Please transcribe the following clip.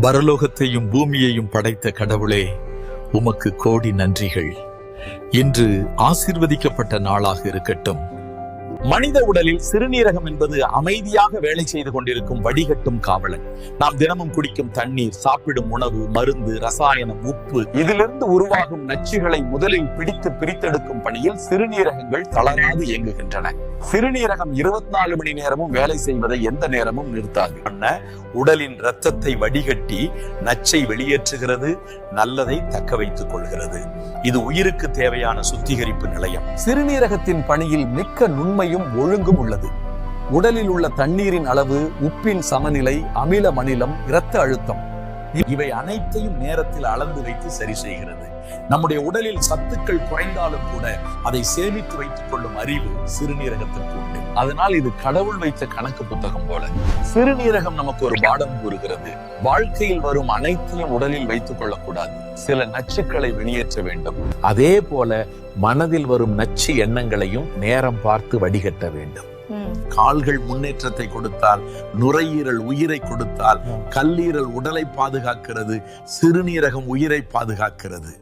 பரலோகத்தையும் பூமியையும் படைத்த கடவுளே, உமக்கு கோடி நன்றிகள். இன்று ஆசீர்வதிக்கப்பட்ட நாளாக இருக்கட்டும். மனித உடலில் சிறுநீரகம் என்பது அமைதியாக வேலை செய்து கொண்டிருக்கும் வடிகட்டும் காவலன். நாம் தினமும் குடிக்கும் தண்ணீர், சாப்பிடும் உணவு, மருந்து, ரசாயனம், உப்பு, இதிலிருந்து உருவாகும் நச்சுகளை முதலில் பிரித்தெடுக்கும் பணியில் சிறுநீரகங்கள் தளராது இயங்குகின்றன. சிறுநீரகம் 24 மணி நேரமும் வேலை செய்வதை எந்த நேரமும் நிறுத்தாது. உடலின் இரத்தத்தை வடிகட்டி நச்சை வெளியேற்றுகிறது, நல்லதை தக்க வைத்துக் கொள்கிறது. இது உயிருக்கு தேவையான சுத்திகரிப்பு நிலையம். சிறுநீரகத்தின் பணியில் மிக்க நுண்மையும் ஒழுங்கும் உள்ளது. உடலில் உள்ள தண்ணீரின் அளவு, உப்பின் சமநிலை, அமில மணிலம், இரத்த அழுத்தம், இவை அனைத்தையும் நேரத்தில் அளந்து வைத்து சரி செய்கிறது. நம்முடைய உடலில் சத்துக்கள் குறைந்தாலும் கூட அதை சேமித்து வைத்துக் கொள்ளும் அறிவு சிறுநீரகத்திற்கு உண்டு. அதனால் இது கடவுள் வைத்த கணக்கு புத்தகம் போல. சிறுநீரகம் நமக்கு ஒரு பாடம் கூறுகிறது. வாழ்க்கையில் வரும் அனைத்தையும் உடலில் வைத்துக் கொள்ளக்கூடாது. சில நச்சுக்களை வெளியேற்ற வேண்டும். அதே போல மனதில் வரும் நச்சு எண்ணங்களையும் நேரம் பார்த்து வடிகட்ட வேண்டும். கால்கள் முன்னேற்றத்தை கொடுத்தால், நுரையீரல் உயிரை கொடுத்தால், கல்லீரல் உடலை பாதுகாக்கிறது, சிறுநீரகம் உயிரை பாதுகாக்கிறது.